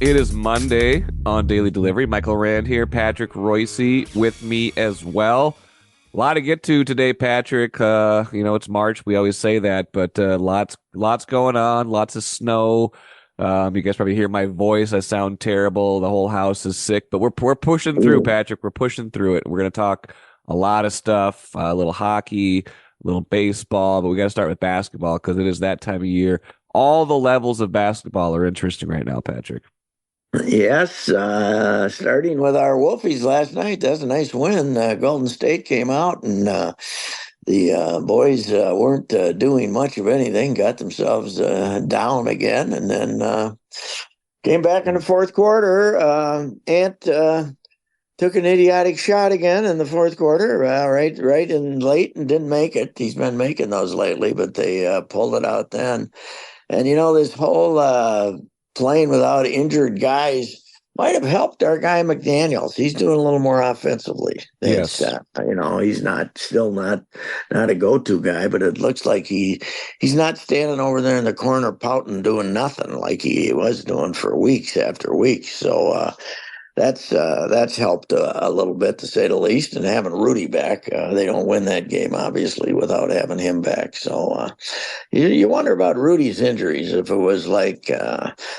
It is Monday on Daily Delivery. Michael Rand here, Patrick Reusse with me as well. A lot to get to today, Patrick. It's March. We always say that, but lots going on. Lots of snow. You guys probably hear my voice. I sound terrible. The whole house is sick, but we're pushing through, Patrick. We're pushing through it. We're gonna talk a lot of stuff, a little hockey, a little baseball, but we got to start with basketball because it is that time of year. All the levels of basketball are interesting right now, Patrick. Yes, starting with our Wolfies last night. That's a nice win. Golden State came out, and the boys weren't doing much of anything, got themselves down again, and then came back in the fourth quarter. Ant took an idiotic shot again in the fourth quarter, right and late, and didn't make it. He's been making those lately, but they pulled it out then. And this whole playing without injured guys might have helped our guy McDaniels. He's doing a little more offensively. Yes. He's not a go-to guy, but it looks like he's not standing over there in the corner pouting, doing nothing like he was doing for weeks after weeks. So that's helped a little bit, to say the least. And having Rudy back, they don't win that game obviously without having him back. So you wonder about Rudy's injuries. If it was like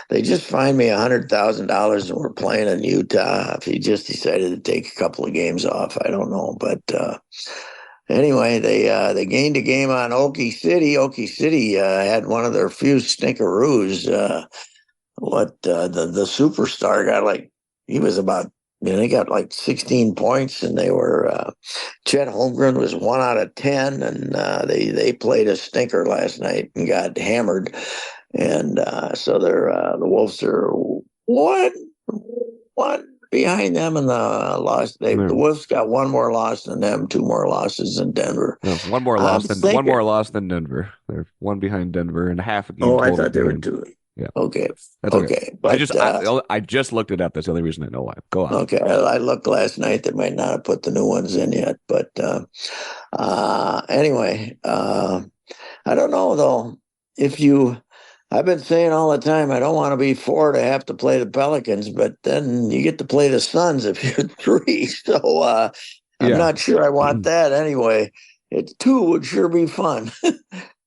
they just fined me $100,000 and we're playing in Utah, if he just decided to take a couple of games off, I don't know. But anyway, they gained a game on Okie City. Okie City had one of their few stinkeroos. The superstar got they got like 16 points, and they were Chet Holmgren was 1 out of 10, and they played a stinker last night and got hammered, and so they're the Wolves are one behind them in the loss. The Wolves got one more loss than them, two more losses than Denver. No, one more loss than Denver. They're one behind Denver and half a game. Oh, total I thought they were behind. two. Yeah. Okay. That's okay. But I just looked it up. That's the only reason I know why. Go on. Okay. I looked last night. They might not have put the new ones in yet, but anyway, I don't know though. I've been saying all the time, I don't want to be 4 to have to play the Pelicans, but then you get to play the Suns if you're 3. So I'm not sure I want that anyway. 2 would sure be fun.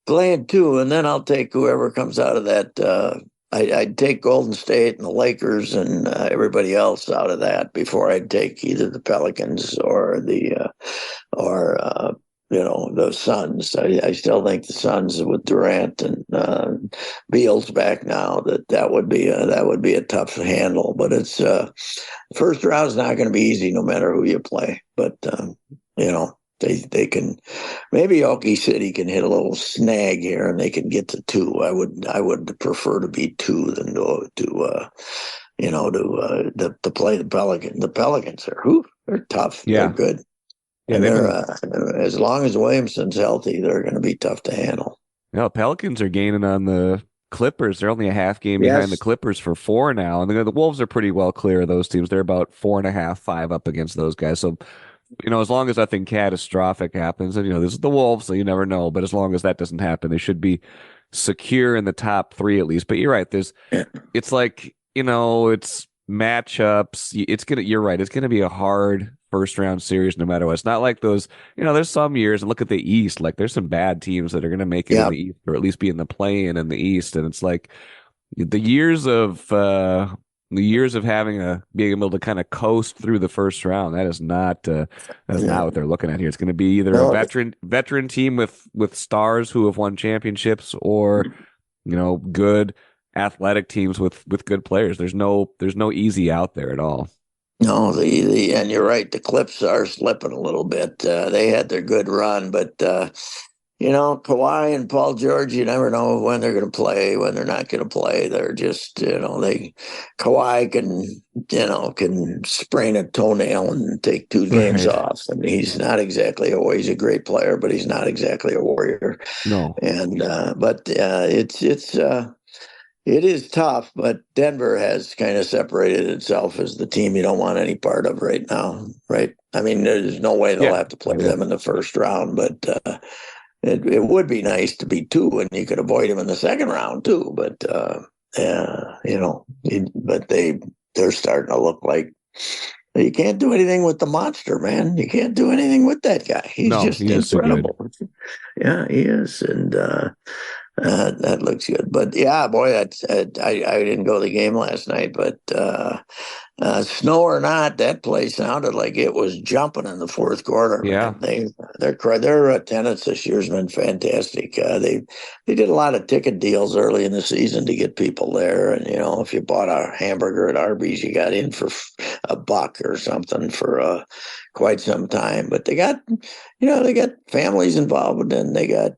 Playing 2, and then I'll take whoever comes out of that. I'd take Golden State and the Lakers and everybody else out of that before I'd take either the Pelicans or the Suns. I still think the Suns with Durant and Beal's back now that would be a tough handle. But it's first round's not going to be easy no matter who you play. But They can, maybe Okie City can hit a little snag here and they can get to 2. I would prefer to be 2 than to play the Pelicans. The Pelicans they're tough. Yeah. They're good. Yeah, and they're as long as Williamson's healthy, they're going to be tough to handle. Pelicans are gaining on the Clippers. They're only a half game behind the Clippers for 4 now, and the Wolves are pretty well clear of those teams. They're about 4.5, 5 up against those guys. So, as long as nothing catastrophic happens, and this is the Wolves, so you never know. But as long as that doesn't happen, they should be secure in the top 3 at least. But you're right. It's like it's matchups. You're right. It's gonna be a hard first round series no matter what. It's not like those. There's some years, and look at the East. Like there's some bad teams that are gonna make it in the East, or at least be in the play-in in the East. And it's like the years of being able to kind of coast through the first round. That is not what they're looking at here. It's going to be either a veteran team with stars who have won championships, or good athletic teams with good players. There's no easy out there at all. No, and you're right. The Clips are slipping a little bit. They had their good run, but Kawhi and Paul George, you never know when they're going to play, when they're not going to play. They're just, Kawhi can sprain a toenail and take 2 games off. I mean, he's not exactly he's a great player, but he's not exactly a warrior. No. And, it is tough, but Denver has kind of separated itself as the team you don't want any part of right now, right? I mean, there's no way they'll have to play them in the first round, but it would be nice to be 2, and you could avoid him in the second round too. But but they're starting to look like you can't do anything with the monster, man. You can't do anything with that guy. He's No, just he is too good. incredible. Yeah, he is, and that looks good. But yeah, boy, I didn't go to the game last night, but snow or not, that place sounded like it was jumping in the fourth quarter, Yeah. man. Their attendance this year's been fantastic. They did a lot of ticket deals early in the season to get people there, and if you bought a hamburger at Arby's, you got in for $1 or something for quite some time. But they got families involved, and they got.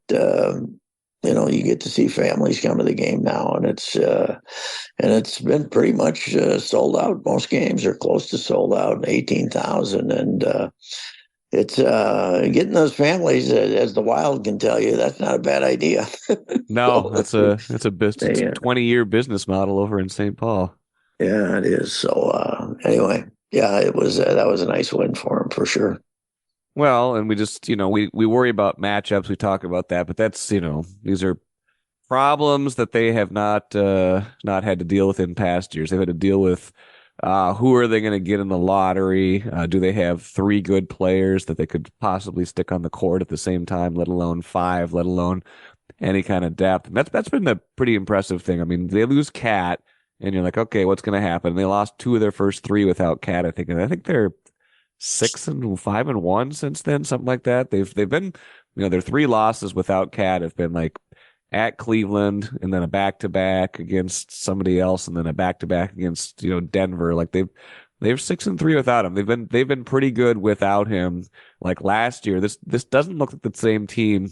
You get to see families come to the game now, and it's been pretty much sold out. Most games are close to sold out, 18,000, and it's getting those families, as the Wild can tell you, that's not a bad idea. No, So, it's a it's a yeah, 20-year business model over in St. Paul. yeah, it is. So anyway, yeah, it was that was a nice win for him for sure. Well, and we just, we worry about matchups. We talk about that, but that's, these are problems that they have not had to deal with in past years. They've had to deal with who are they going to get in the lottery? Do they have three good players that they could possibly stick on the court at the same time, let alone five, let alone any kind of depth? And that's been the pretty impressive thing. I mean, they lose Cat, and you're like, okay, what's going to happen? They lost two of their first three without Cat, I think, and I think they're 6-5-1 since then, something like that. They've been, their three losses without Cat have been like at Cleveland, and then a back-to-back against somebody else, and then a back-to-back against Denver. Like they're 6-3 without him. They've been pretty good without him. Like last year, this doesn't look like the same team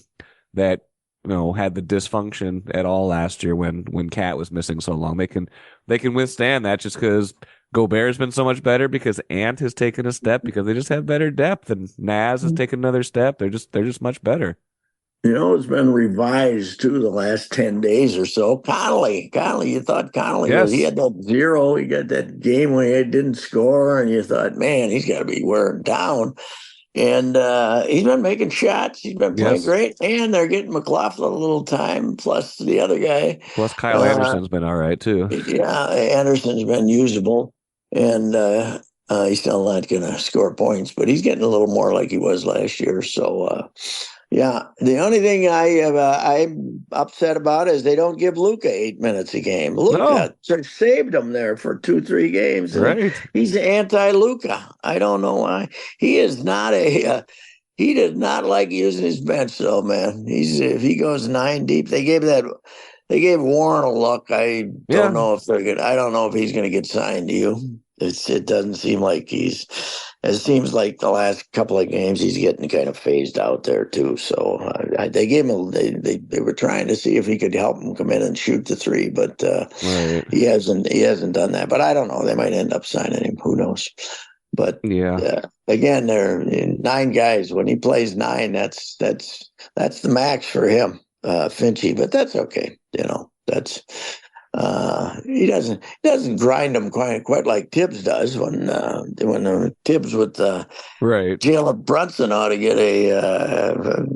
that had the dysfunction at all last year when Cat was missing so long. They can withstand that just because Gobert's been so much better, because Ant has taken a step, because they just have better depth, and Naz has taken another step. They're just much better. It's been revised too the last 10 days or so. Connolly, you thought he Yes. had that zero. He got that game when he didn't score, and you thought, man, he's got to be wearing down. And he's been making shots. He's been playing Yes. great. And they're getting McLaughlin a little time, plus the other guy. Plus Kyle Uh, Anderson's been all right too. yeah, Anderson's been usable. And he's still not going to score points, but he's getting a little more like he was last year. So, yeah, the only thing I'm upset about is they don't give Luca 8 minutes a game. No. Luca saved him there for 2-3 games, and Right. he's anti-Luca. I don't know why. He is not he does not like using his bench, though, man. If he goes 9 deep, they gave Warren a look. I don't Yeah. know if they're good. I don't know if he's going to get signed to you. It doesn't seem like it seems like the last couple of games he's getting kind of phased out there too. So they gave him they were trying to see if he could help him come in and shoot the three, but Right. he hasn't done that. But I don't know. They might end up signing him. Who knows? But Yeah. again, they're 9 guys. When he plays 9, that's the max for him, Finchie. But that's okay. That's he doesn't grind them quite like Tibbs does when Tibbs with Right. Jalen Brunson ought to get a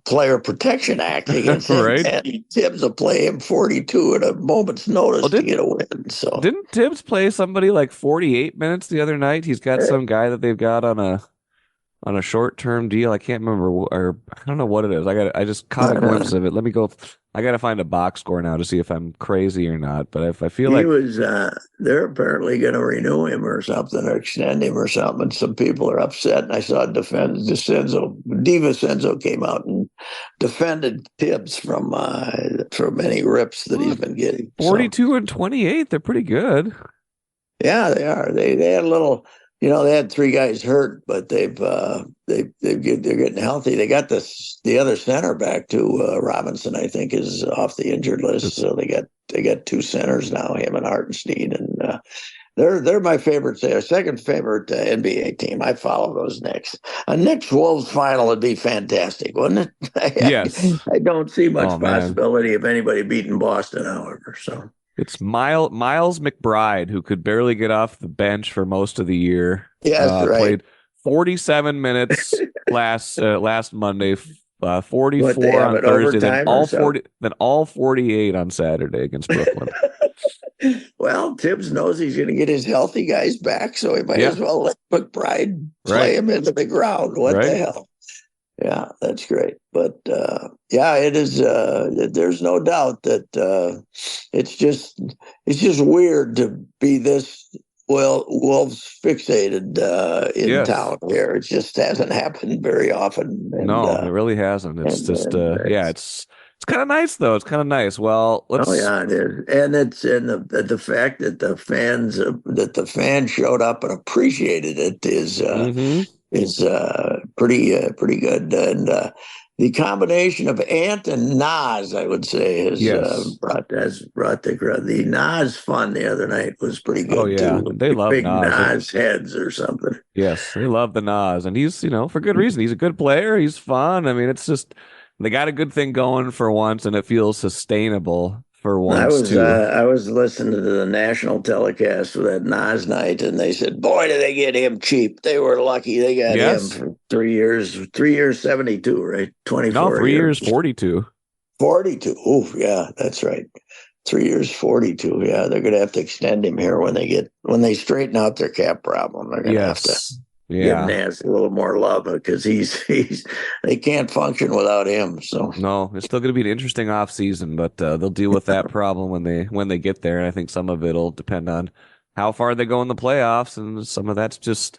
player protection act against him. Right. And Tibbs will play him 42 at a moment's Well, notice to get didn't a win. So didn't Tibbs play somebody like 48 minutes the other night? He's got some guy that they've got on a short-term deal. I can't remember, or I don't know what it is. I just caught a glimpse of it. Let me go. I got to find a box score now to see if I'm crazy or not. But if I feel he like, was they're apparently going to renew him or something, or extend him or something. And some people are upset. And I saw DiVincenzo came out and defended Tibbs from any rips that he's been getting. 42 and 28, they're pretty good. Yeah, they are. They had a little. They had 3 guys hurt, but they're getting healthy. They got the other center back too. Robinson, I think, is off the injured list, so they got 2 centers now, him and Hartenstein, and they're my favorite. Their second favorite NBA team. I follow those Knicks. A Knicks Wolves final would be fantastic, wouldn't it? Yes. I don't see much Oh man. possibility of anybody beating Boston, however. So. It's Miles McBride, who could barely get off the bench for most of the year. Yes, right. Played 47 minutes last Monday. What, they 44 have on it Thursday, overtime or so? then all 48 on Saturday against Brooklyn. Well, Tibbs knows he's going to get his healthy guys back, so he might Yeah, as well let McBride right, play him into the ground. What the right. hell? Yeah, that's great. But yeah, it is. There's no doubt that it's just weird to be this Wolves fixated in Yes. town here. It just hasn't happened very often, No, it really hasn't. It's just and yeah, it's kind of nice though. It's kind of nice. Well, oh let's yeah, it is, and the fact that the fans showed up and appreciated it hmm is pretty good, and the combination of Ant and Nas, I would say, Yes. brought the Nas fun the other night was pretty Oh good yeah. too. They love Big Nas. Nas heads or something. Yes, they love the Nas, and he's, for good reason. He's a good player. He's fun. I mean, it's just they got a good thing going for once, and it feels sustainable for once too. I was listening to the national telecast for that Nas night, and they said, "Boy, did they get him cheap? They were lucky. They got him Yes. for 3 years. 3 years, 72, right? No, 24 3 years, years, 42. 42. Oh, yeah, that's right. 3 years, 42. Yeah, they're going to have to extend him here when they straighten out their cap problem. They're going to have to Yes. give Yeah. Nas a little more love because they can't function without him. So No, it's still going to be an interesting off season, but they'll deal with that problem when they get there. And I think some of it'll depend on how far they go in the playoffs, and some of that's just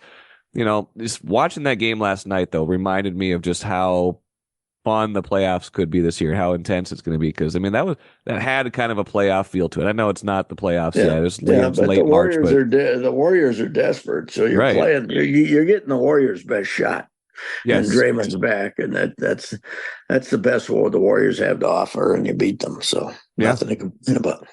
watching that game last night though reminded me of just how fun the playoffs could be this year, how intense it's going to be. Because I mean, that had kind of a playoff feel to it. I know it's not the playoffs yeah, yet; it's yeah. But late March, but The Warriors are desperate. So right, you're getting the Warriors' best shot, and yes. Draymond's back, and that's the best what the Warriors have to offer, and you beat them. So Yeah. nothing to complain about.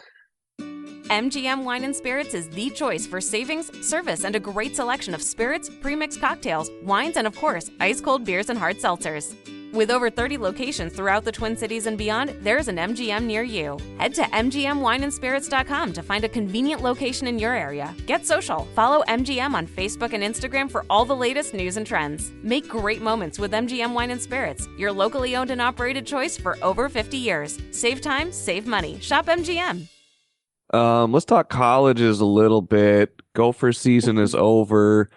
MGM Wine and Spirits is the choice for savings, service, and a great selection of spirits, premixed cocktails, wines, and of course, ice-cold beers and hard seltzers. With over 30 locations throughout the Twin Cities and beyond, there's an MGM near you. Head to mgmwineandspirits.com to find a convenient location in your area. Get social. Follow MGM on Facebook and Instagram for all the latest news and trends. Make great moments with MGM Wine and Spirits, your locally owned and operated choice for over 50 years. Save time, save money. Shop MGM. Let's talk colleges a little bit. Gopher season is over.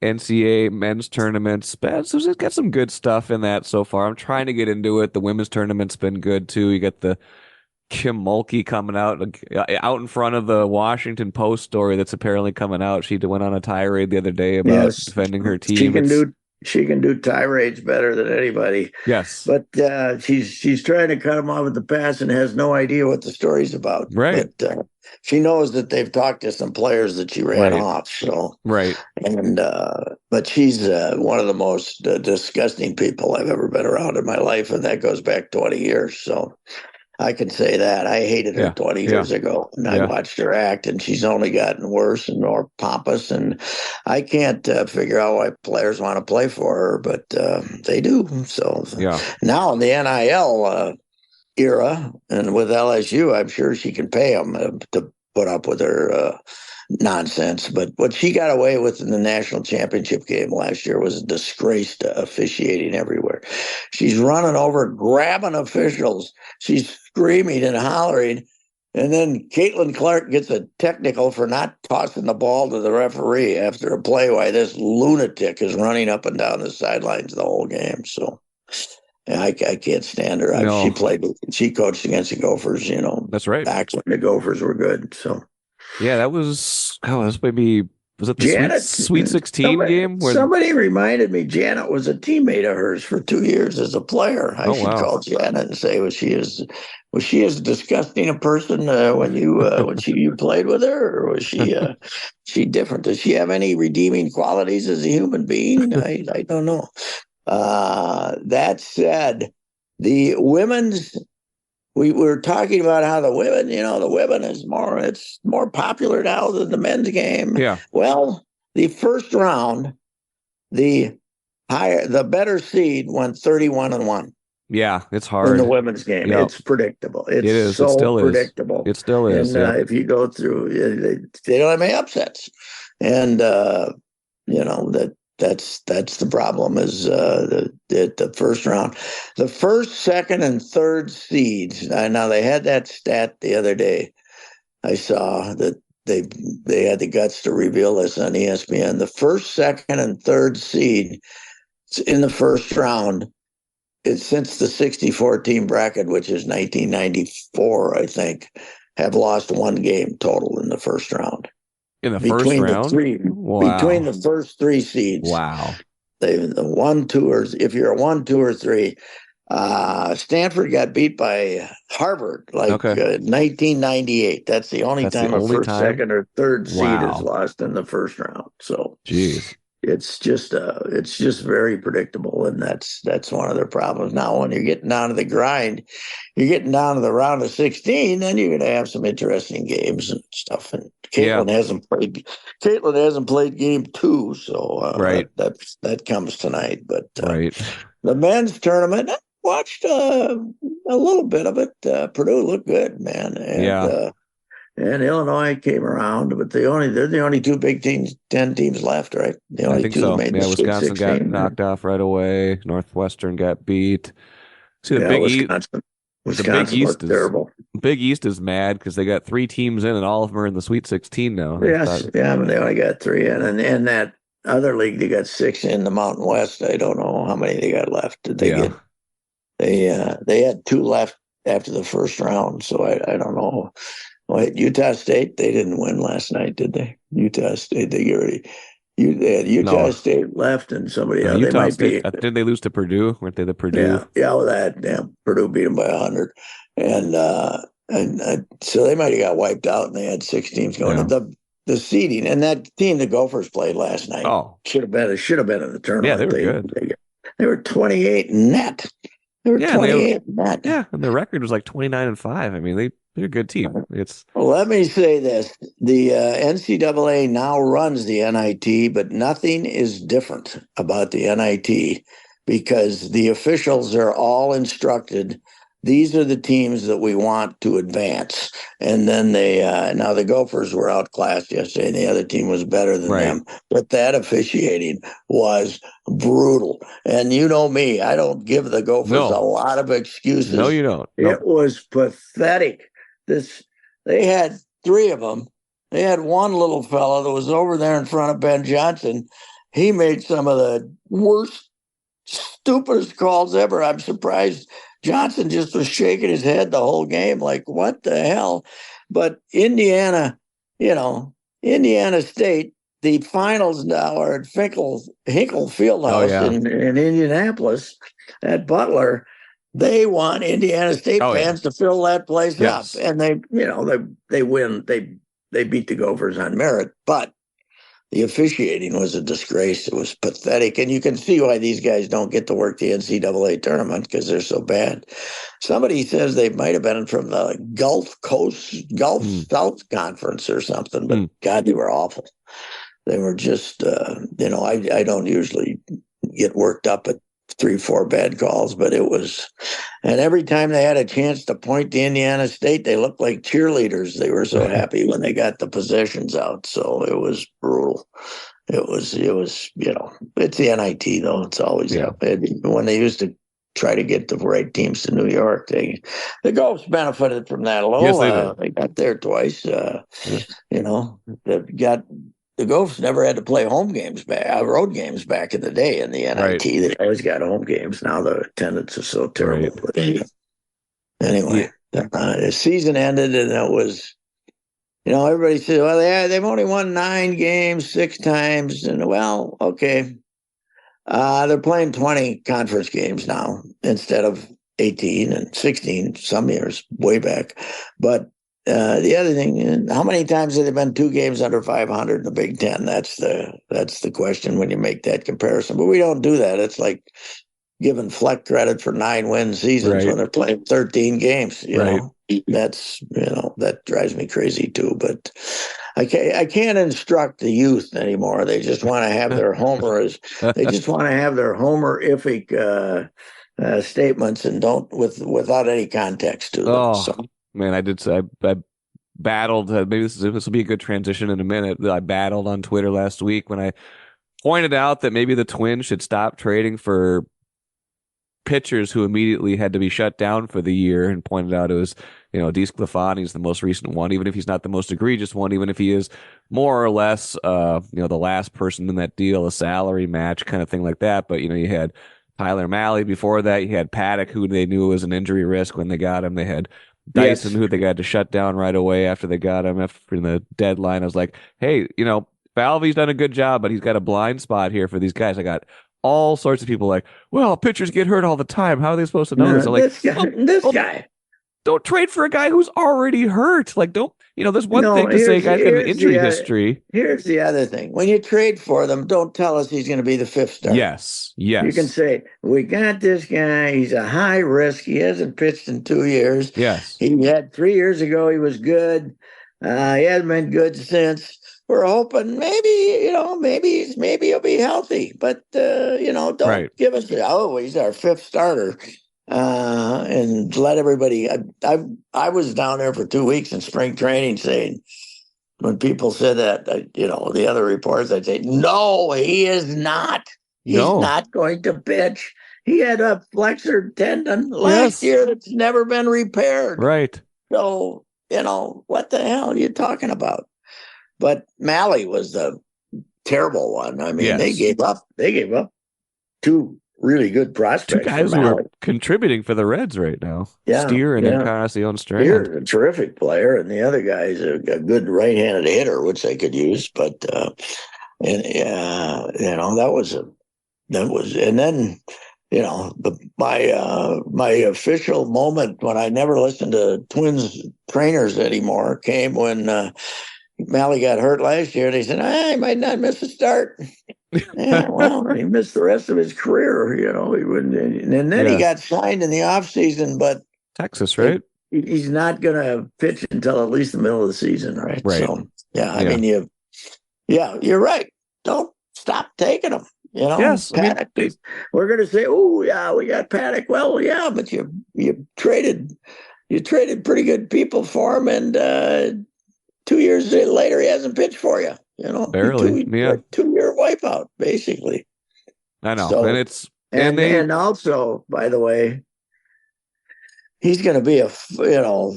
NCAA men's tournaments. So it's got some good stuff in that so far. I'm trying to get into it. The women's tournament's been good too. You got the Kim Mulkey coming out in front of the Washington Post story that's apparently coming out. She went on a tirade the other day about Yes, defending her she team. can do she can do tirades better than anybody. Yes, but she's trying to cut him off at the pass and has no idea what the story's about. right, But she knows that they've talked to some players that she ran right, off. So right. and but she's one of the most disgusting people I've ever been around in my life, and that goes back 20 years. So I can say that I hated her Yeah, 20 yeah, years ago, and I yeah. watched her act, and she's only gotten worse and more pompous. And I can't figure out why players want to play for her, but they do. So Yeah. now in the NIL era and with LSU, I'm sure she can pay them to put up with her nonsense. But what she got away with in the national championship game last year was a disgrace to officiating everywhere. She's running over, grabbing officials. She's screaming and hollering. And then Caitlin Clark gets a technical for not tossing the ball to the referee after a play while this lunatic is running up and down the sidelines the whole game. So I can't stand her. No. She coached against the Gophers, That's right. back when the Gophers were good. So yeah, that was maybe, was it the Janet, Sweet 16 game? Somebody reminded me Janet was a teammate of hers for 2 years as a player. I should call Janet and say, was she as disgusting a person when you played with her, or was she different? Does she have any redeeming qualities as a human being? I don't know. That said, the women's. We were talking about how the women it's more popular now than the men's game. Yeah. Well, the first round, the better seed went 31-1. Yeah, it's hard in the women's game. Yep. It's predictable. It is. So it still predictable. It still is. And if you go through, they don't have any upsets, and that That's the problem is the first round. The first, second, and third seeds. Now they had that stat the other day. I saw that they had the guts to reveal this on ESPN. The first, second, and third seed in the first round, it's since the 64 team bracket, which is 1994, I think, have lost one game total in the first round. In the first round? Between the first three seeds. Wow. The 1, 2, or if you're a 1, 2, or 3. Stanford got beat by Harvard 1998. That's the only time a first, second, or third seed is lost in the first round. So, jeez. It's just very predictable, and that's one of their problems. Now, when you're getting down to the grind, you're getting down to the round of 16, then you're going to have some interesting games and stuff. And Caitlin hasn't played game 2, so that comes tonight. But the men's tournament, I watched a little bit of it. Purdue looked good, man. And Illinois came around, but they're the only two Big 10 teams left, right? The only I think two so. made the Sweet Wisconsin 16, got knocked off right away. Northwestern got beat. See, the Wisconsin was terrible. Big East is mad because they got 3 teams in, and all of them are in the Sweet 16 now. But they only got 3 in, and that other league they got 6 in the Mountain West. I don't know how many they got left. Did they get? They had 2 left after the first round, so I don't know. Wait, Utah State, they didn't win last night, did they? Utah State, they had Utah State left and somebody else. Utah State, did they lose to Purdue? Weren't they the Purdue? Purdue beat them by 100. And so they might have got wiped out, and they had 6 teams going. Yeah. The seeding, and that team the Gophers played last night should have been in the tournament. Yeah, they were good. They were 28 net. They were 28 net. Yeah, and their record was like 29-5. I mean, they're a good team. Well, let me say this. The NCAA now runs the NIT, but nothing is different about the NIT because the officials are all instructed. These are the teams that we want to advance. And then now the Gophers were outclassed yesterday, and the other team was better than them. But that officiating was brutal. And you know me, I don't give the Gophers a lot of excuses. No, you don't. No. It was pathetic. They had 3 of them. They had one little fella that was over there in front of Ben Johnson. He made some of the worst, stupidest calls ever. I'm surprised Johnson just was shaking his head the whole game, like, what the hell? But Indiana State, the finals now are at Hinkle Fieldhouse in Indianapolis at Butler. They want Indiana State fans to fill that place up, and they win. They beat the Gophers on merit, but the officiating was a disgrace. It was pathetic, and you can see why these guys don't get to work the NCAA tournament because they're so bad. Somebody says they might have been from the Gulf South Conference or something, but God, they were awful. They were just, I don't usually get worked up at 3-4 bad calls, but it was, and every time they had a chance to point to Indiana State, they looked like cheerleaders. They were so happy when they got the possessions out. So it was brutal. It was, it's the NIT though. It's always when they used to try to get the right teams to New York, the Gophers benefited from that a little. Yes, they got there twice. The Gophers never had to play road games back in the day in the NIT. Right. They always got home games. Now the attendance is so terrible. Right. Anyway, the season ended, and it was, everybody said, well, they've only won 9 games 6 times. And, well, okay. They're playing 20 conference games now instead of 18 and 16 some years way back. But the other thing, how many times have there been 2 games under 500 in the Big Ten? That's the question when you make that comparison. But we don't do that. It's like giving Fleck credit for 9-win seasons when they're playing 13 games. You know, that's that drives me crazy too. But I can't instruct the youth anymore. They just want to have their homerific statements and don't without any context to them. Oh. So. Man, I battled. Maybe this will be a good transition in a minute. I battled on Twitter last week when I pointed out that maybe the Twins should stop trading for pitchers who immediately had to be shut down for the year, and pointed out it was, DeSclafani is the most recent one, even if he's not the most egregious one, even if he is more or less, the last person in that deal, a salary match kind of thing like that. But, you had Tyler Mahle before that. You had Paddock, who they knew was an injury risk when they got him. They had Dyson, who they got to shut down right away after they got him after the deadline. I was like, hey, Falvey's done a good job, but he's got a blind spot here for these guys. I got all sorts of people like, well, pitchers get hurt all the time. How are they supposed to know this? I'm like, this guy. Don't trade for a guy who's already hurt. Like, don't, there's one thing to say guys got an injury history. Here's the other thing. When you trade for them, don't tell us he's going to be the fifth starter. Yes. You can say, we got this guy. He's a high risk. He hasn't pitched in 2 years. Yes. He had 3 years ago. He was good. He hasn't been good since. We're hoping maybe he'll be healthy, but don't give us he's our fifth starter, and let everybody. I was down there for 2 weeks in spring training, saying when people said that, the other reporters, I'd say, no, he is not. He's not going to pitch. He had a flexor tendon last year that's never been repaired. Right. So what the hell are you talking about? But Mahle was the terrible one. I mean, they gave up 2 really good prospects. 2 guys who are contributing for the Reds right now. Yeah, Steer and Encarnacion Strand. Steer's a terrific player, and the other guy's a good right-handed hitter, which they could use. But and then my official moment when I never listened to Twins trainers anymore came when. Mahle got hurt last year. They said, he might not miss a start. Yeah, well, he missed the rest of his career. He wouldn't. And then he got signed in the offseason, but Texas, right? He's not going to pitch until at least the middle of the season, right? So, I mean, you're right. Don't stop taking him. Yes, Paddock, we're going to say, oh, yeah, we got Paddock. Well, yeah, but you traded pretty good people for him, and 2 years later, he hasn't pitched for you. Barely. 2-year wipeout, basically. I know, so, and also, by the way, he's going to be a 4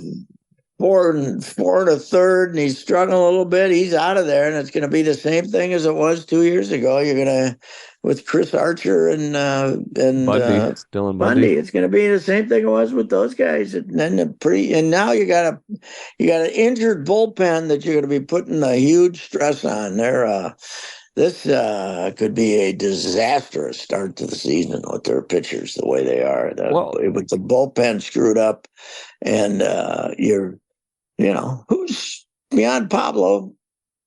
and a third, and he's struggling a little bit. He's out of there, and it's going to be the same thing as it was 2 years ago. You're going to with Chris Archer and Dylan Bundy. It's going to be the same thing it was with those guys. And then and now you got an injured bullpen that you're going to be putting a huge stress on. This could be a disastrous start to the season with their pitchers the way they are. With the bullpen screwed up, and who's beyond Pablo,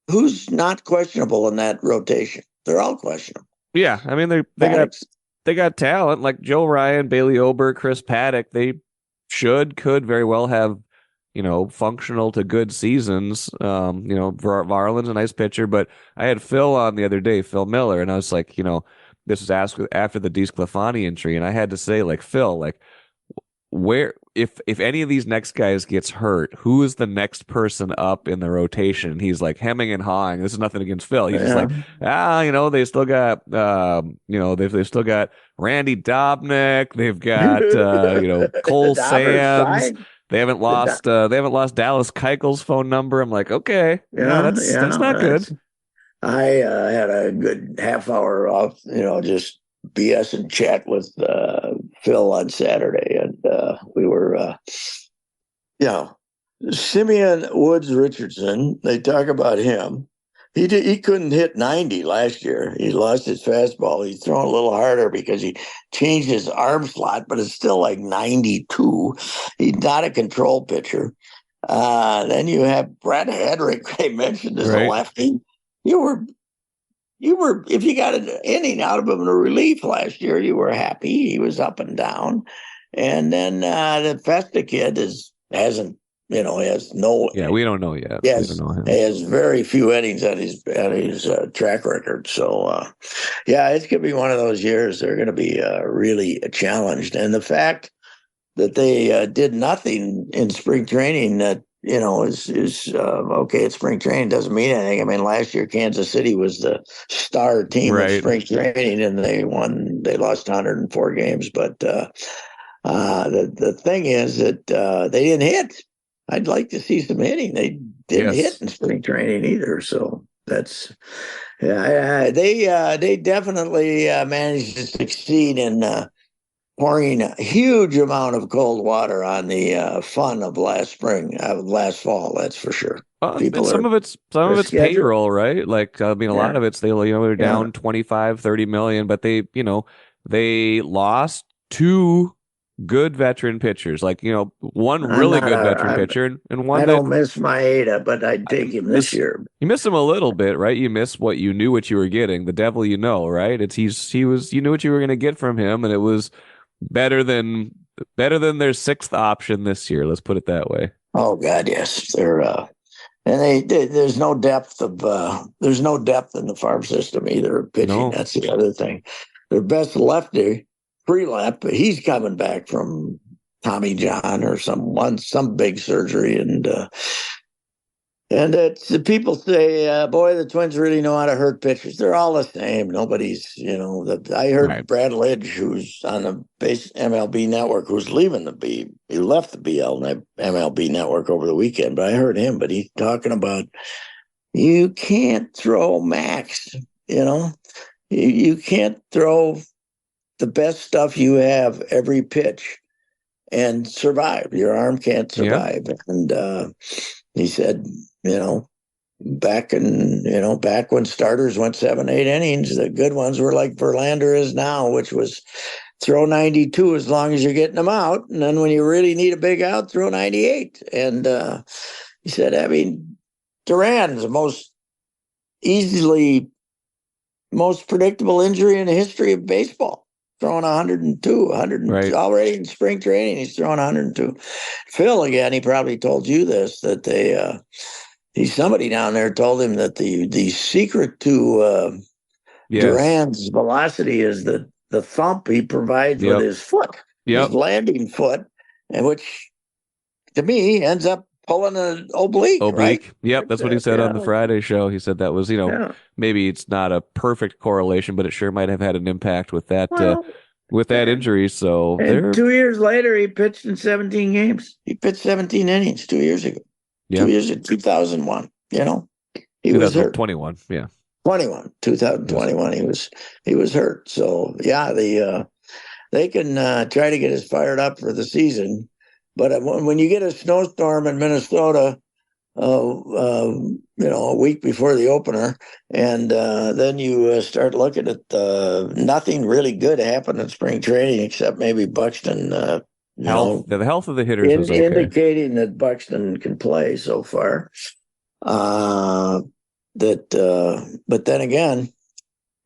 who's not questionable in that rotation? They're all questionable. Yeah, I mean they got talent like Joe Ryan, Bailey Ober, Chris Paddock. They could very well have functional to good seasons. Varland's a nice pitcher, but I had Phil on the other day, Phil Miller, and I was like, this was asked after the DeSclafani injury, and I had to say, like, Phil, like, where if any of these next guys gets hurt, who is the next person up in the rotation? He's like hemming and hawing. This is nothing against Phil. He's just like, they still got they've still got Randy Dobnik. They've got Cole Sands. They haven't lost Dallas Keuchel's phone number. I'm like, okay, that's not good. I had a good half hour off, just BS and chat with Phil on Saturday, and we were, Simeon Woods Richardson. They talk about him. He couldn't hit 90 last year. He lost his fastball. He's thrown a little harder because he changed his arm slot, but it's still like 92. He's not a control pitcher. Then you have Brett Hedrick. They mentioned as a lefty. You were if you got an inning out of him in a relief last year, you were happy. He was up and down. And then the Festa kid has no. Yeah, we don't know yet. Yes, we don't know him. He has very few innings on his track record. So, it's going to be one of those years. They're going to be really challenged. And the fact that they did nothing in spring training that is okay. It's spring training doesn't mean anything. I mean, last year Kansas City was the star team of Right. spring training, and they lost 104 games. But the thing is that they didn't hit. I'd like to see some hitting. They didn't hit in spring training either. So that's they definitely managed to succeed in pouring a huge amount of cold water on the fun of last fall. That's for sure. And some of it's payroll, right? Like, I mean, a lot of it's they're down 25, 30 million, but they lost two good veteran pitchers, like, one really good veteran pitcher and one I don't miss Maeda, but I'd take him this year. You miss him a little bit, right? You miss what you knew what you were getting. The devil, right? You knew what you were going to get from him, and it was better than their sixth option this year. Let's put it that way. Oh God, yes, they're and there's no depth in the farm system either. Pitching, no. That's the other thing. Their best lefty, Prelap, he's coming back from Tommy John or some big surgery, and it's the people say, boy, the Twins really know how to hurt pitchers. They're all the same. Nobody's, I heard Brad Lidge, who's on the MLB network, who's leaving he left the MLB network over the weekend, but I heard him, but he's talking about, you can't throw max, you can't throw the best stuff you have every pitch and survive. Your arm can't survive. Yeah. And he said, back when starters went 7-8 innings, the good ones were like Verlander is now, which was throw 92 as long as you're getting them out. And then when you really need a big out, throw 98. And he said, I mean, Duran's the most predictable injury in the history of baseball. Throwing 102 right. Already in spring training, he's throwing 102. Phil, again, he probably told you this, that somebody down there told him that the secret to Duran's velocity is the thump he provides with his foot, his landing foot, and which to me ends up pulling an oblique. Right? Yep, that's what he said on the Friday show. He said that was, maybe it's not a perfect correlation, but it sure might have had an impact with that injury. So 2 years later, he pitched in 17 games. He pitched 17 innings 2 years ago. Yeah. 2 years in 2001. He was hurt. 21. Yeah. 2021. He was hurt. So they can try to get us fired up for the season. But when you get a snowstorm in Minnesota, a week before the opener, and then you start looking at nothing really good happened in spring training except maybe Buxton. The health of the hitters was okay. Indicating that Buxton can play so far. But then again,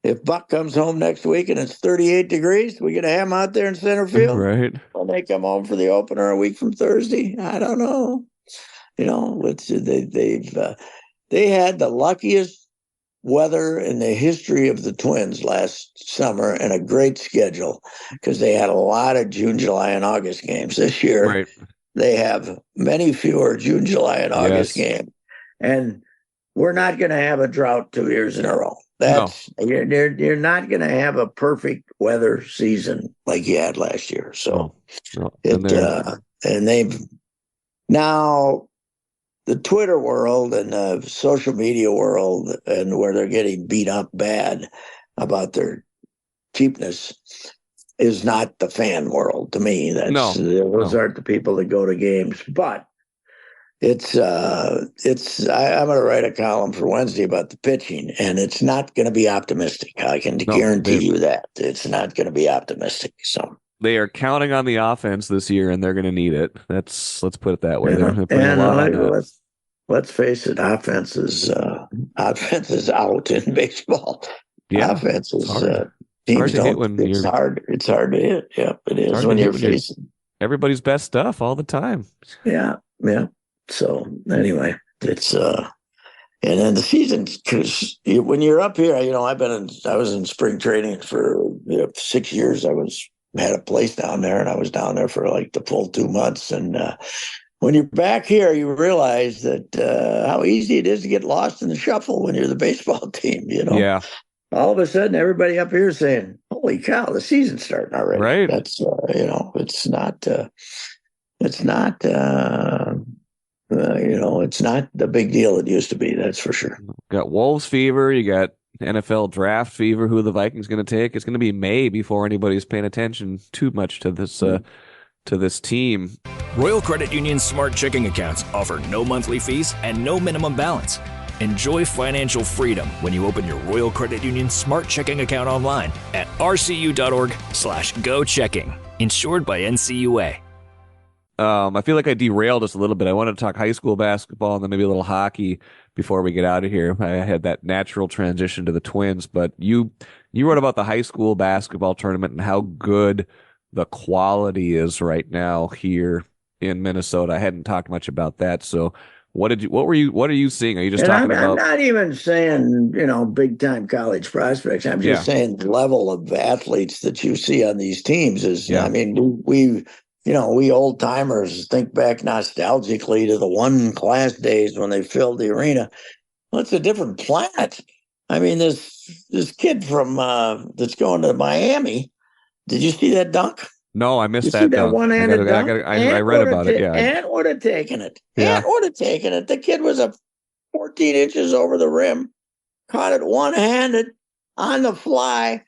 if Buck comes home next week and it's 38 degrees, we get to have him out there in center field. Right. When they come home for the opener a week from Thursday, I don't know. They had the luckiest weather in the history of the Twins last summer and a great schedule because they had a lot of June, July, and August games. This year, They have many fewer June, July, and August games. And we're not going to have a drought 2 years in a row. You're not going to have a perfect weather season like you had last year. So and they've now the Twitter world and the social media world, and where they're getting beat up bad about their cheapness, is not the fan world to me. Those aren't the people that go to games, but. I'm going to write a column for Wednesday about the pitching, and it's not going to be optimistic. I can guarantee you that it's not going to be optimistic. So they are counting on the offense this year, and they're going to need it. Let's put it that way. Let's face it, offense is out in baseball. Yeah, offense is teams don't. It's hard. It's hard to hit. Yeah, it is when you're facing everybody's best stuff all the time. Yeah. So anyway, it's and then the season, because when you're up here, I was in spring training for 6 years. Had a place down there, and I was down there for like the full 2 months. And when you're back here, you realize that how easy it is to get lost in the shuffle when you're the baseball team. Yeah. all of a sudden everybody up here is saying, "Holy cow, the season's starting already." Right. That's it's not it's not it's not the big deal it used to be. That's for sure. Got Wolves fever. You got NFL draft fever. Who are the Vikings going to take? It's going to be May before anybody's paying attention too much to this team. Royal Credit Union's smart checking accounts offer no monthly fees and no minimum balance. Enjoy financial freedom when you open your Royal Credit Union smart checking account online at rcu.org/go-checking. Insured by NCUA. I feel like I derailed us a little bit. I wanted to talk high school basketball and then maybe a little hockey before we get out of here. I had that natural transition to the Twins, but you wrote about the high school basketball tournament and how good the quality is right now here in Minnesota. I hadn't talked much about that. So what are you seeing? Are you just talking about? I'm not even saying, big time college prospects. I'm just saying the level of athletes that you see on these teams is, I mean, we old timers think back nostalgically to the one class days when they filled the arena. Well, it's a different planet. I mean, this kid from that's going to Miami. Did you see that dunk? No, I missed you that see dunk. That one-handed dunk? I read about it. Yeah, Ant would have taken it. Yeah. Ant would have taken it. The kid was 14 inches over the rim, caught it one-handed on the fly,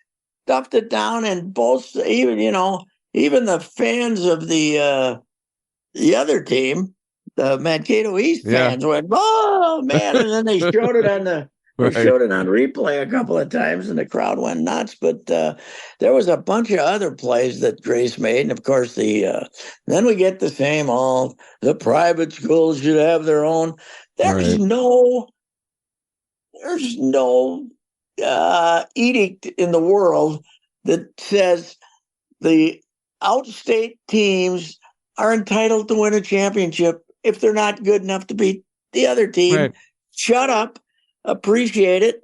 stuffed it down, and both even the fans of the other team, the Mankato East fans, went, "Oh man!" And then they showed it on the. They showed it on replay a couple of times, and the crowd went nuts. But there was a bunch of other plays that Grace made, and of course, then we get the same. All the private schools should have their own. There's no edict in the world that says the outstate teams are entitled to win a championship if they're not good enough to beat the other team. Right. Shut up. Appreciate it.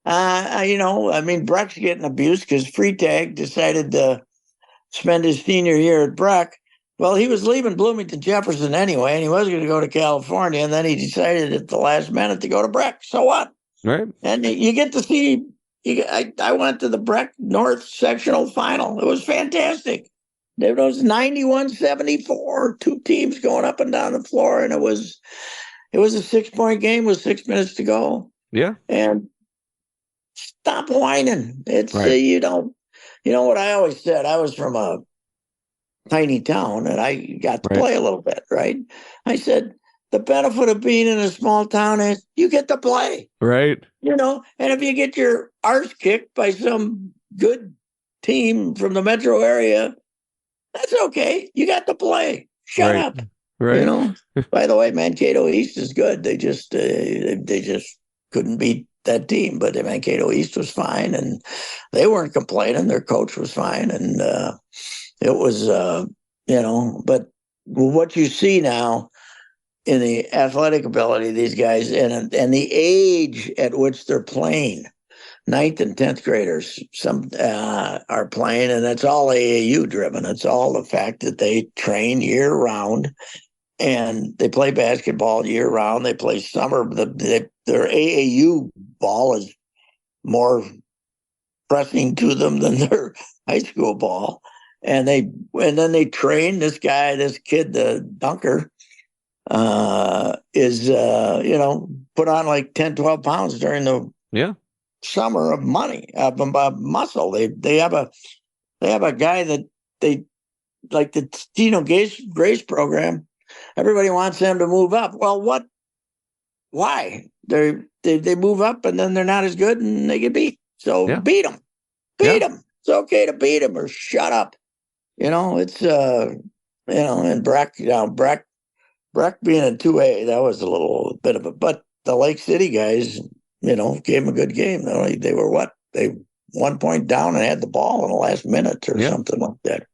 Breck's getting abused because Freitag decided to spend his senior year at Breck. Well, he was leaving Bloomington Jefferson anyway, and he was going to go to California, and then he decided at the last minute to go to Breck. So what? Right. And you get to see, I went to the Breck North sectional final. It was fantastic. It was 91-74, two teams going up and down the floor, and it was a 6-point game with 6 minutes to go. Yeah. And stop whining. It's, you know what I always said, I was from a tiny town and I got to play a little bit, right? I said, the benefit of being in a small town is you get to play. Right. And if you get your arse kicked by some good team from the metro area, that's okay. You got to play. Shut up. Right. By the way, Mankato East is good. They just couldn't beat that team, but the Mankato East was fine, and they weren't complaining. Their coach was fine, and it was, But what you see now in the athletic ability of these guys and the age at which they're playing, 9th and 10th graders, some are playing, and that's all AAU driven. It's all the fact that they train year round. And they play basketball year round. They play summer. Their AAU ball is more pressing to them than their high school ball. And then they train this kid, the dunker, is put on like 10, 12 pounds during the summer of muscle. They have a guy that they like the Tino Grace program. Everybody wants them to move up. Well, why? They move up and then they're not as good and they get beat. So beat them. Beat them. It's okay to beat them or shut up. It's and Breck being in 2A, that was a little bit of but the Lake City guys, gave them a good game. They were they 1 point down and had the ball in the last minute or something like that.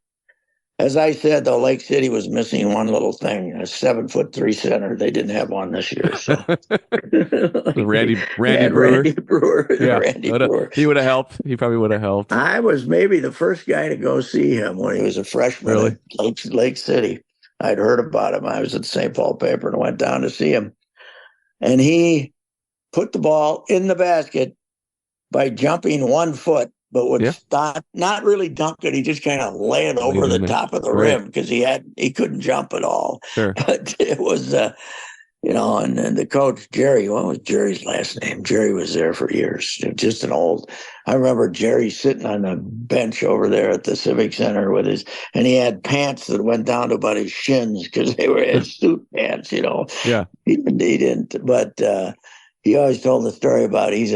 As I said, though, Lake City was missing one little thing, a 7'3" center. They didn't have one this year. So Randy Brewer. Randy Brewer. Yeah. Randy Brewer. He would have helped. He probably would have helped. I was maybe the first guy to go see him when he was a freshman at Lake City. I'd heard about him. I was at the St. Paul paper and went down to see him. And he put the ball in the basket by jumping 1 foot, but would stop, not really dunk it. He just kind of lay it over the top of the rim because he couldn't jump at all. Sure. But it was, and then the coach, Jerry, what was Jerry's last name? Jerry was there for years. Just I remember Jerry sitting on the bench over there at the Civic Center and he had pants that went down to about his shins because they were his suit pants, Yeah. He didn't, but he always told the story about he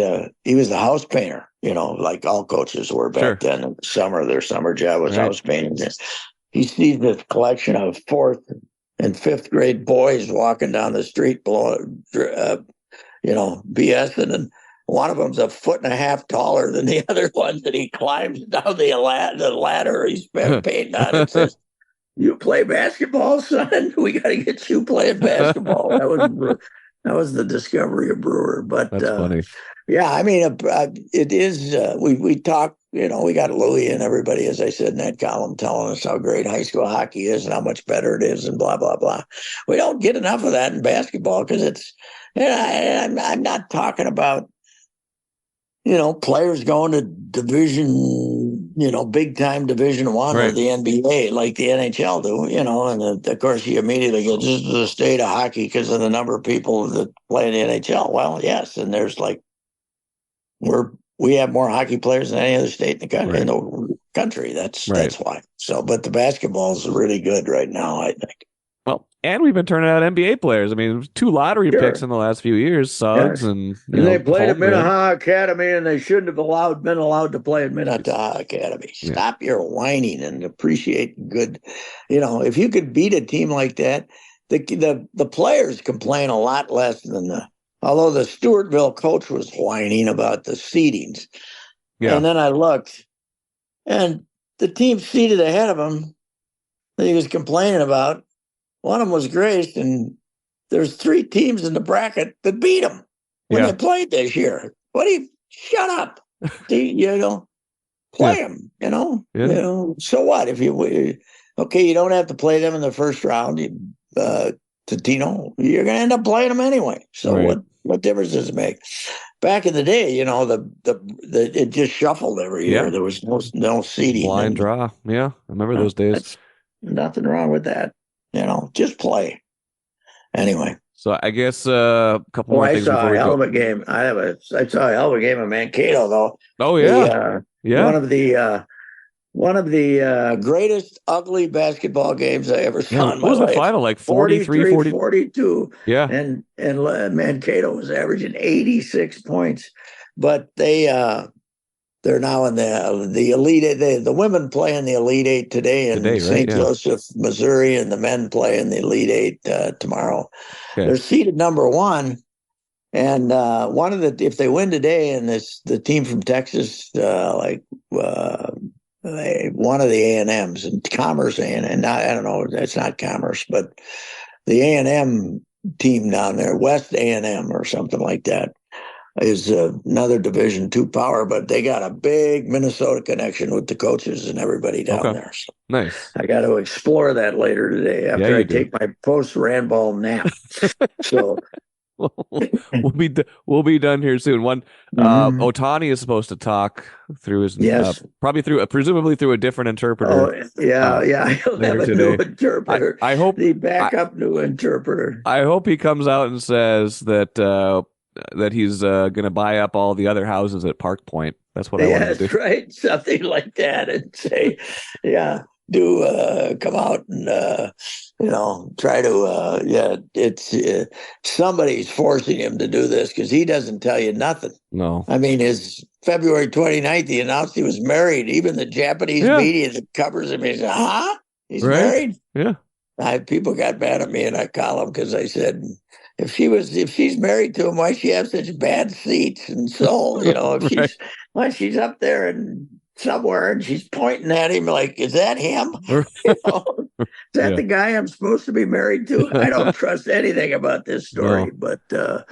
was a house painter, like all coaches were back then. In the summer, their summer job was house painting. He sees this collection of 4th and 5th grade boys walking down the street, BSing, and one of them's 1.5 foot taller than the other ones, and he climbs down the ladder he's been painting on and says, "You play basketball, son? We got to get you playing basketball." That was the discovery of Brewer. But that's funny. Yeah, I mean, it is. We talk. We got Louie and everybody, as I said in that column, telling us how great high school hockey is and how much better it is, and blah blah blah. We don't get enough of that in basketball because it's. I'm not talking about players going to division, big time Division I or the NBA like the NHL do, and of course you immediately go, this is the state of hockey because of the number of people that play in the NHL. Well, yes, and there's we have more hockey players than any other state in the country. That's why. So, but the basketball is really good right now, I think. Well, and we've been turning out NBA players. I mean, 2 lottery picks in the last few years, Suggs and they played at Minnehaha Academy, and they shouldn't have been allowed to play at Minnehaha Academy. Stop your whining and appreciate good. If you could beat a team like that, the players complain a lot less than although the Stewartville coach was whining about the seedings. Yeah. And then I looked, and the team seated ahead of him that he was complaining about, one of them was Grace, and there's 3 teams in the bracket that beat him when they played this year. Shut up. Play them, So what? If you don't have to play them in the first round, you're going to end up playing them anyway. So what difference does it make? Back in the day, it just shuffled every year. There was no seeding. Blind draw. Yeah, I remember those days. Nothing wrong with that. Just play. Anyway. So I guess a couple more things before we go. I saw a hell of a game. I saw a hell of a game of Mankato, though. Oh yeah, One of the greatest ugly basketball games I ever saw in my life. What was the final, like 43, 42? Yeah. And Mankato was averaging 86 points. But they're now in the Elite Eight. The women play in the Elite Eight today in St. Joseph, Missouri, and the men play in the Elite Eight tomorrow. Okay. They're seeded number 1. And if they win today, and the team from Texas, one of the A&Ms and Commerce A&M. I don't know, it's not Commerce, but the A&M team down there, West A&M or something like that, is another Division II power, but they got a big Minnesota connection with the coaches and everybody down there. So nice. I got to explore that later today after I take my post-Randball nap. So we'll be done here soon. Ohtani is supposed to talk through his presumably through a different interpreter. Oh yeah. He'll have a new interpreter. I hope the backup new interpreter. I hope he comes out and says that he's going to buy up all the other houses at Park Point. That's what I want to do. That's right, something like that, and say, come out and try to it's somebody's forcing him to do this because he doesn't tell you nothing. No, I mean, his February 29th, he announced he was married. Even the Japanese media that covers him, he said, he's married. Yeah, people got mad at me in that column because I said, if she's married to him, why she have such bad seats? And so, if she's up there and somewhere and she's pointing at him like, is that him? Is that the guy I'm supposed to be married to? I don't trust anything about this story, but but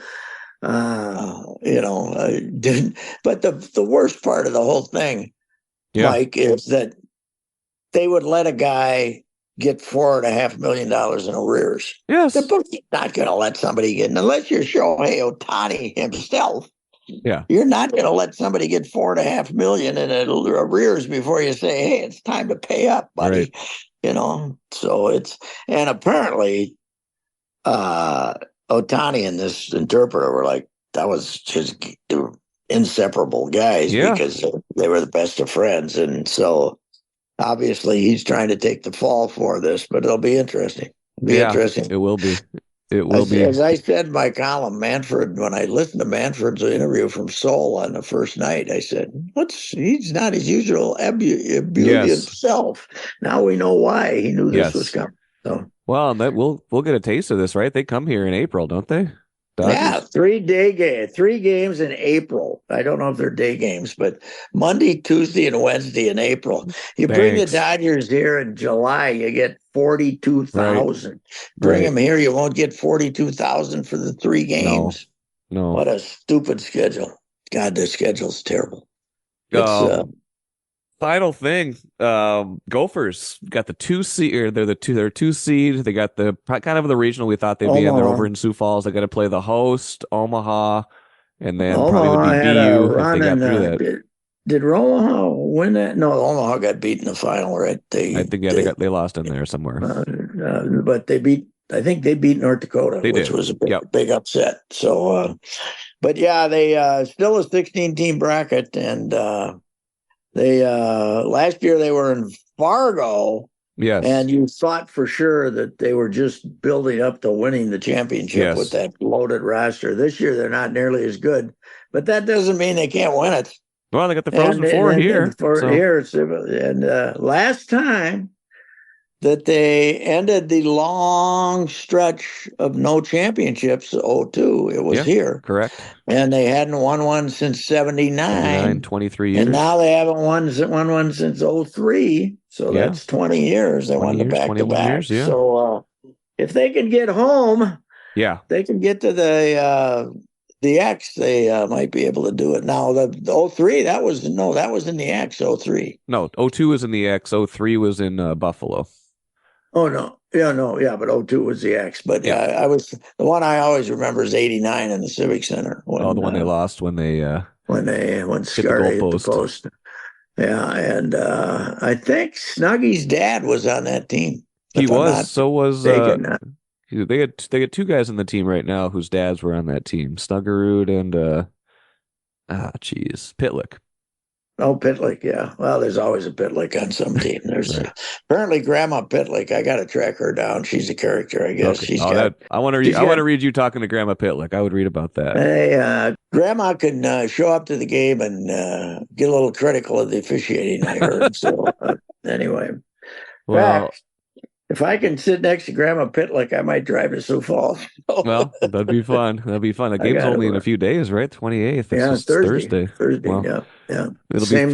the worst part of the whole thing, Mike, is that they would let a guy get $4.5 million in arrears. Yes. The book's not going to let somebody get, unless you're Shohei Ohtani himself, Yeah. You're not going to let somebody get $4.5 million in arrears before you say, "Hey, it's time to pay up, buddy." Right. So and apparently, Ohtani and this interpreter were like, that was just inseparable guys because they were the best of friends. And so obviously he's trying to take the fall for this, but it'll be interesting. Interesting. It will be. It will be. As I said in my column, Manfred, when I listened to Manfred's interview from Seoul on the first night, I said, he's not his usual ebullient self. Now we know why he knew this was coming. So. Well, we'll get a taste of this, right? They come here in April, don't they? Dodgers? Yeah, 3 games in April. I don't know if they're day games, but Monday, Tuesday, and Wednesday in April. You bring the Dodgers here in July, you get 42,000. Right. Bring them here, you won't get 42,000 for the 3 games. No. What a stupid schedule. God, their schedule's terrible. Final thing, Gophers got the 2 seed, or they're 2 seed. They got the kind of the regional we thought they'd be in. They're over in Sioux Falls. They got to play the host, Omaha, and then probably would be BU if they got through that. Did Omaha win that? No, Omaha got beat in the final, right? I think they lost in there somewhere. But I think they beat North Dakota, which was a big upset. So, but yeah, they still a 16-team bracket, and they last year they were in Fargo. Yes. And you thought for sure that they were just building up to winning the championship with that loaded roster. This year they're not nearly as good, but that doesn't mean they can't win it. Well, they got the Frozen Four here. And last time that they ended the long stretch of no championships, 2002, it was here. Correct. And they hadn't won one since 79. 23 years. And now they haven't won one since 2003. So that's 20 years. They won the back-to-back. So if they can get home, they can get to the X, they might be able to do it. Now, the 2003, that was in the X, 2003. No, 2002 was in the X, 2003 was in Buffalo. Oh, no. Yeah, but 2002 was the X. But I was the one I always remember is 89 in the Civic Center. The one they lost when Scarry hit the post. Yeah, and I think Snuggy's dad was on that team. He was. So was they had 2 guys on the team right now whose dads were on that team, Snuggerud and Pitlick. Oh, Pitlick, yeah. Well, there's always a Pitlick on some team. There's apparently Grandma Pitlick. I got to track her down. She's a character, I guess. Okay. I want to read you talking to Grandma Pitlick. I would read about that. Hey, Grandma can show up to the game and get a little critical of the officiating, I heard. So anyway, if I can sit next to Grandma Pitlick, I might drive to Sioux Falls. Well, that'd be fun. The game's only in a few days, right? 28th. It's Thursday. Well, yeah. It'll same be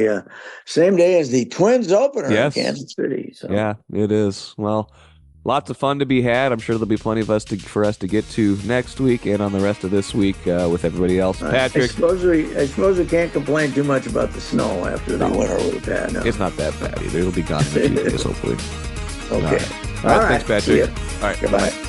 fun. Same day as the Twins opener in Kansas City. So. Yeah, it is. Well, lots of fun to be had. I'm sure there'll be plenty for us to get to next week and on the rest of this week with everybody else. Patrick, I suppose we can't complain too much about the snow after the winter we've had. No. It's not that bad either. It'll be gone in a few days, hopefully. Okay. All right. Thanks, Patrick. All right. Goodbye.